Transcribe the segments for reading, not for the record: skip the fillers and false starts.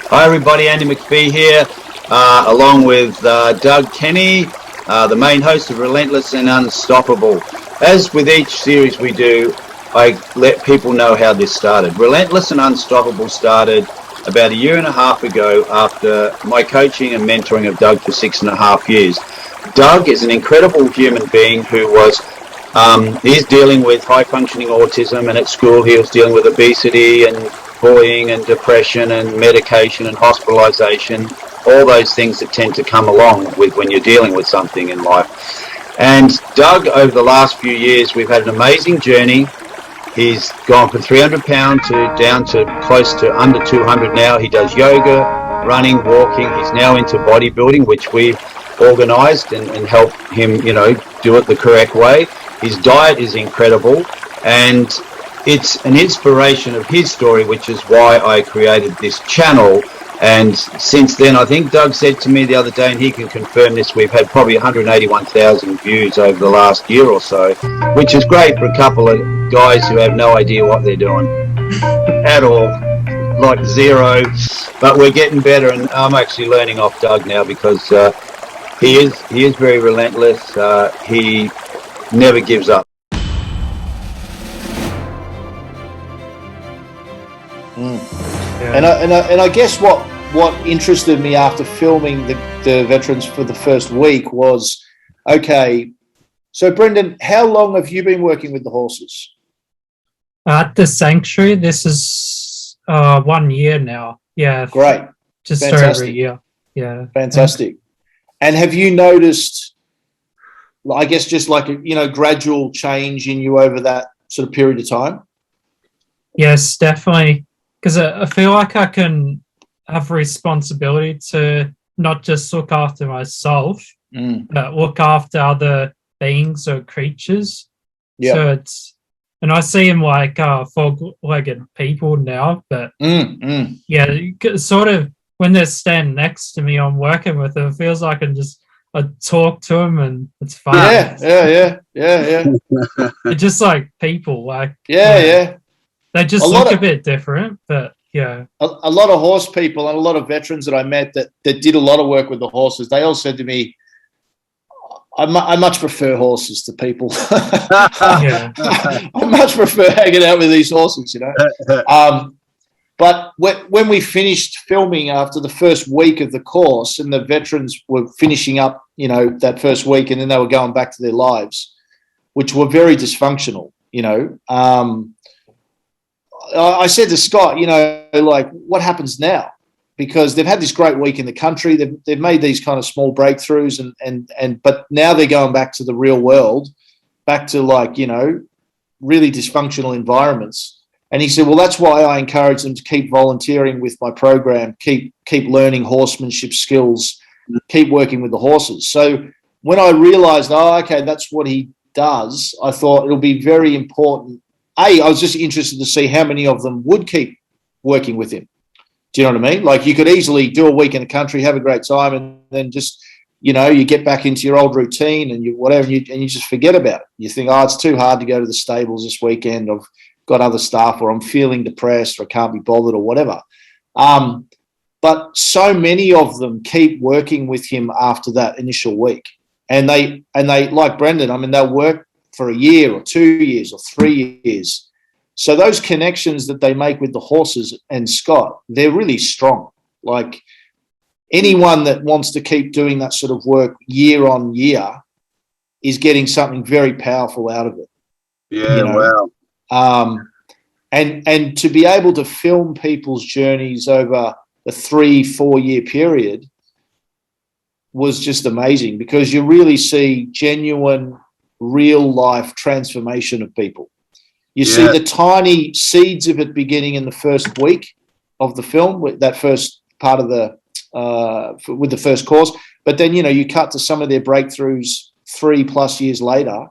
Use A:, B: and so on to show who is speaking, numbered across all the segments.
A: Hi everybody, Andy McPhee here, along with Doug Kenney, the main host of Relentless and Unstoppable. As with each series we do, I let people know how this started. Relentless and Unstoppable started about a year and a half ago after my coaching and mentoring of Doug for 6.5 years. Doug is an incredible human being who was he's dealing with high-functioning autism, and at school he was dealing with obesity and bullying and depression and medication and hospitalization, all those things that tend to come along with when you're dealing with something in life. And Doug, over the last few years, we've had an amazing journey. He's gone from 300 pounds down to close to under 200 now. He does yoga, running, walking. He's now into bodybuilding, which we've organized and helped him, do it the correct way. His diet is incredible, and it's an inspiration of his story, which is why I created this channel. And since then, I think Doug said to me the other day, and he can confirm this, we've had probably 181,000 views over the last year or so, which is great for a couple of guys who have no idea what they're doing at all, like zero. But we're getting better, and I'm actually learning off Doug now because he is very relentless. He never gives up.
B: And I guess what interested me after filming the veterans for the first week was, okay, so Brendan, how long have you been working with the horses?
C: At the sanctuary, this is 1 year now. Yeah.
B: Great.
C: Just
B: Fantastic.
C: over a year. Yeah.
B: Fantastic. And have you noticed, I guess, just like a gradual change in you over that sort of period of time?
C: Yes, definitely. Because I feel like I can have responsibility to not just look after myself, but look after other beings or creatures. Yeah. So and I see them like four-legged people now, but yeah, sort of when they're standing next to me, I'm working with them. It feels like I talk to them and it's fun.
B: Yeah.
C: They're just like people, like
B: yeah.
C: They just look a bit different, but yeah.
B: A lot of horse people and a lot of veterans that I met that did a lot of work with the horses, they all said to me, I much prefer horses to people. I much prefer hanging out with these horses, But when we finished filming after the first week of the course and the veterans were finishing up, that first week, and then they were going back to their lives, which were very dysfunctional, I said to Scott, like, what happens now? Because they've had this great week in the country. They've made these kind of small breakthroughs, but now they're going back to the real world, back to really dysfunctional environments. And he said, well, that's why I encourage them to keep volunteering with my program, keep learning horsemanship skills, keep working with the horses. So when I realized, okay, that's what he does, I thought it'll be very important. I was just interested to see how many of them would keep working with him. Do you know what I mean? Like, you could easily do a week in the country, have a great time, and then just, you get back into your old routine and you just forget about it. You think, it's too hard to go to the stables this weekend. I've got other stuff, or I'm feeling depressed, or I can't be bothered, or whatever. But so many of them keep working with him after that initial week. And they like Brendan, they'll work for a year or 2 years or 3 years. So those connections that they make with the horses and Scott, they're really strong. Like, anyone that wants to keep doing that sort of work year on year is getting something very powerful out of it.
A: Yeah, wow.
B: And to be able to film people's journeys over a 3-4 year period was just amazing, because you really see genuine, real life transformation of people. You see the tiny seeds of it beginning in the first week of the film, with that first part of with the first course. But then, you cut to some of their breakthroughs 3+ years later,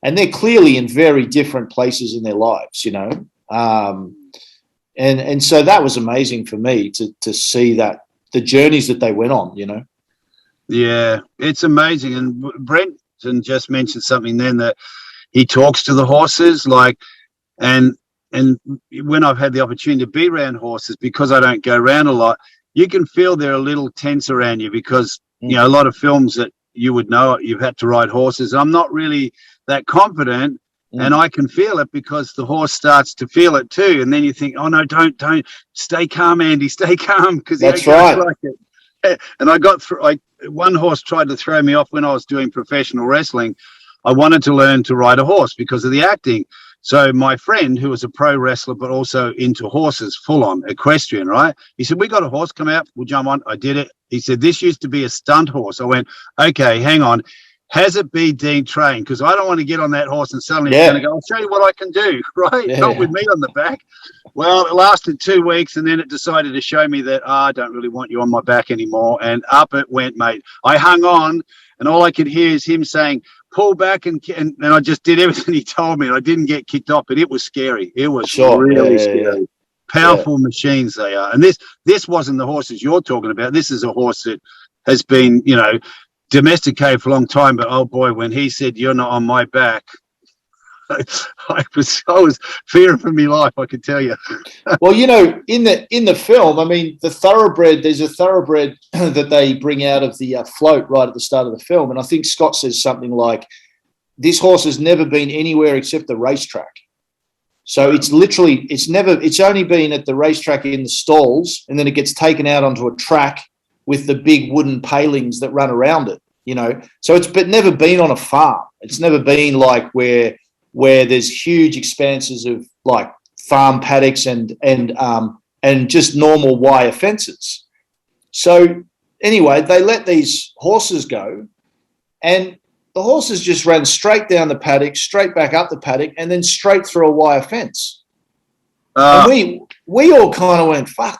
B: and they're clearly in very different places in their lives, and so that was amazing for me to see that the journeys that they went on,
A: Yeah, it's amazing. And Brenton just mentioned something then, that he talks to the horses, and when I've had the opportunity to be around horses, because I don't go around a lot, you can feel they're a little tense around you because, you know, a lot of films that you would know, you've had to ride horses. I'm not really that confident, and I can feel it because the horse starts to feel it too. And then you think, oh, no, don't, stay calm, Andy, stay calm, because
B: that's right.
A: like it. And I got through, one horse tried to throw me off when I was doing professional wrestling. I wanted to learn to ride a horse because of the acting. So my friend, who was a pro wrestler, but also into horses, full on equestrian, right? He said, we got a horse, come out, we'll jump on. I did it. He said, this used to be a stunt horse. I went, okay, hang on. Has it been trained? Because I don't want to get on that horse and suddenly it's going to go, I'll show you what I can do, right? Not with me on the back. Well, it lasted 2 weeks, and then it decided to show me that, I don't really want you on my back anymore. And up it went, mate. I hung on, and all I could hear is him saying, pull back, and I just did everything he told me. And I didn't get kicked off, but it was scary. It was really scary. Powerful machines they are. And this wasn't the horses you're talking about. This is a horse that has been, you know, domesticated for a long time. But oh boy, when he said you're not on my back, I was fearing for my life, I can tell you.
B: Well, you know, in the film, I mean, there's a thoroughbred that they bring out of the float right at the start of the film. And I think Scott says something like, this horse has never been anywhere except the racetrack. So it's only been at the racetrack in the stalls, and then it gets taken out onto a track with the big wooden palings that run around it, you know. So it's never been on a farm. It's never been like where there's huge expanses of like farm paddocks and just normal wire fences. So anyway, they let these horses go, and the horses just ran straight down the paddock, straight back up the paddock, and then straight through a wire fence. And we all kind of went, fuck,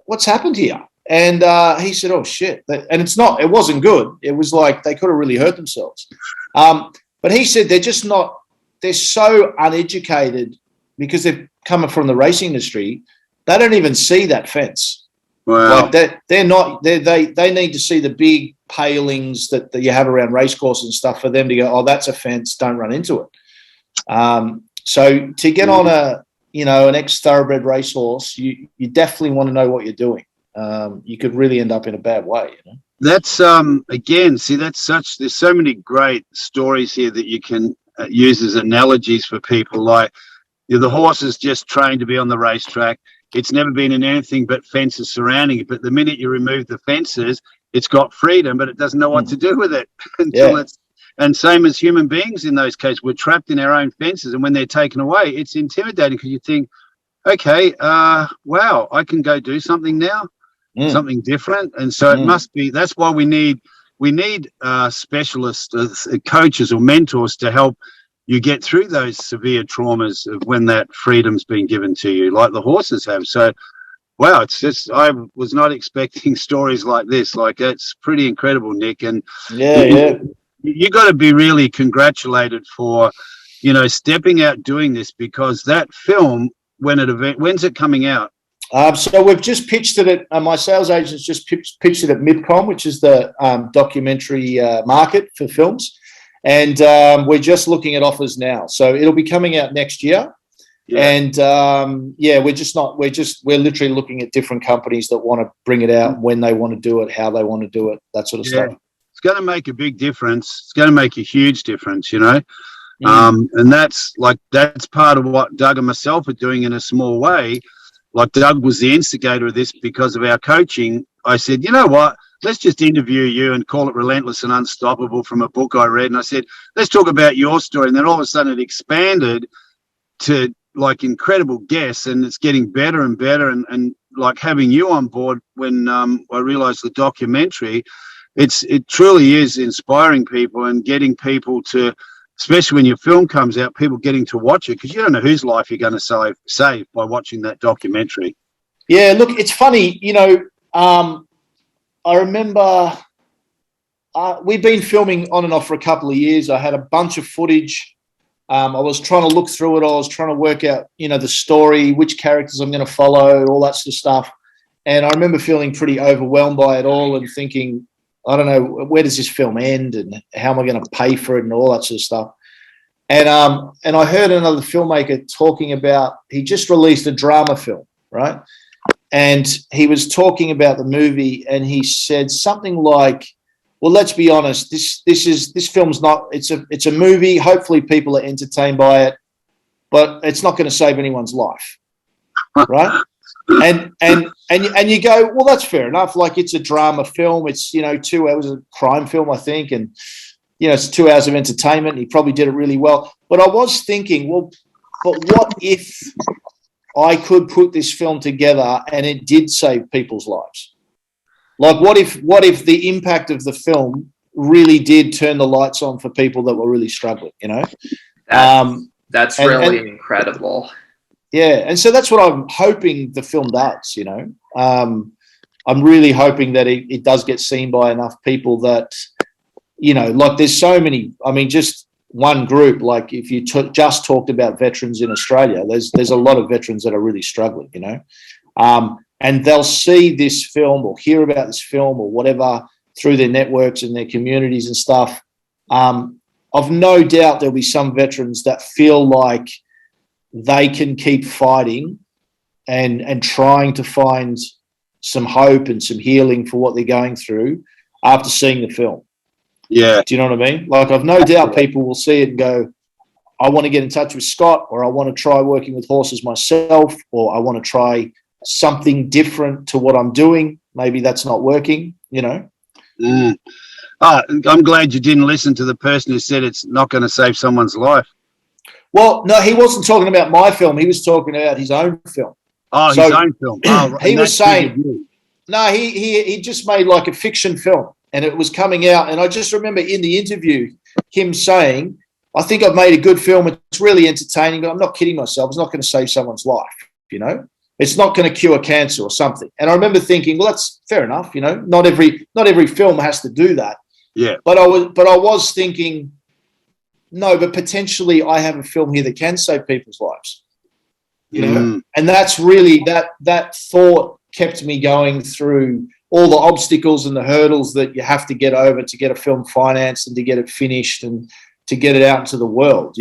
B: what's happened here? And he said, oh shit. And it wasn't good. It was like they could have really hurt themselves. But he said they're so uneducated because they're coming from the racing industry. They don't even see that fence.
A: Wow.
B: Like they need to see the big palings that you have around racecourses and stuff for them to go, oh, that's a fence, don't run into it. So to get on an ex-thoroughbred racehorse, you definitely want to know what you're doing. You could really end up in a bad way, you know.
A: That's again, see, there's so many great stories here that you can use as analogies for people. Like, the horse is just trained to be on the racetrack. It's never been in anything but fences surrounding it. But the minute you remove the fences, it's got freedom, but it doesn't know what to do with it until it's. And same as human beings in those cases, we're trapped in our own fences, and when they're taken away, it's intimidating because you think, okay, wow, I can go do something now, something different. And so it must be. That's why we need specialists, coaches or mentors to help you get through those severe traumas of when that freedom's been given to you, like the horses have. So, wow, it's just, I was not expecting stories like this. Like, it's pretty incredible, Nick. And you got to be really congratulated for, you know, stepping out doing this, because that film, when's it coming out?
B: So we've just pitched it at, my sales agent's just pitched it at MIPCOM, which is the documentary market for films. And we're just looking at offers now. So it'll be coming out next year. Yeah. And we're literally looking at different companies that want to bring it out, when they want to do it, how they want to do it, that sort of stuff.
A: It's going to make a big difference. It's going to make a huge difference, you know. And that's part of what Doug and myself are doing in a small way. Like, Doug was the instigator of this because of our coaching. I said, you know what? Let's just interview you and call it Relentless and Unstoppable from a book I read. And I said, let's talk about your story. And then all of a sudden it expanded to like incredible guests, and it's getting better and better. And like having you on board when I realized the documentary, it truly is inspiring people and getting people to, especially when your film comes out, people getting to watch it, because you don't know whose life you're going to save by watching that documentary.
B: Yeah, look, it's funny, you know, I remember we've been filming on and off for a couple of years. I had a bunch of footage. I was trying to look through it. I was trying to work out, you know, the story, which characters I'm going to follow, all that sort of stuff. And I remember feeling pretty overwhelmed by it all and thinking, I don't know, where does this film end and how am I going to pay for it and all that sort of stuff. And I heard another filmmaker talking about, he just released a drama film, right? and he was talking about the movie, and he said something like, well, let's be honest, this film's not, it's a movie. Hopefully people are entertained by it, but it's not going to save anyone's life. Right. And you go, well, that's fair enough. Like, it's a drama film. It's, 2 hours of crime film, I think. And, it's 2 hours of entertainment. He probably did it really well. But I was thinking, well, but what if I could put this film together and it did save people's lives? Like, what if the impact of the film really did turn the lights on for people that were really struggling,
D: That's really incredible.
B: Yeah, and so that's what I'm hoping the film does, I'm really hoping that it does get seen by enough people that, like, there's so many, I mean, just one group, like if you just talked about veterans in Australia, there's a lot of veterans that are really struggling, and they'll see this film or hear about this film or whatever through their networks and their communities and stuff. I've no doubt there'll be some veterans that feel like they can keep fighting and trying to find some hope and some healing for what they're going through after seeing the film.
A: Yeah.
B: Do you know what I mean? Like, I've no doubt people will see it and go, I want to get in touch with Scott, or I want to try working with horses myself, or I want to try something different to what I'm doing. Maybe that's not working,
A: Oh, I'm glad you didn't listen to the person who said it's not going to save someone's life.
B: Well, no, he wasn't talking about my film. He was talking about his own film.
A: Oh, his own film. Oh,
B: he was saying, no, he just made like a fiction film, and it was coming out. And I just remember in the interview him saying, I think I've made a good film. It's really entertaining, but I'm not kidding myself. It's not going to save someone's life, It's not going to cure cancer or something. And I remember thinking, well, that's fair enough, Not every film has to do that.
A: Yeah.
B: But I was thinking, no, but potentially I have a film here that can save people's lives. And that's really that thought kept me going through all the obstacles and the hurdles that you have to get over to get a film financed and to get it finished and to get it out into the world,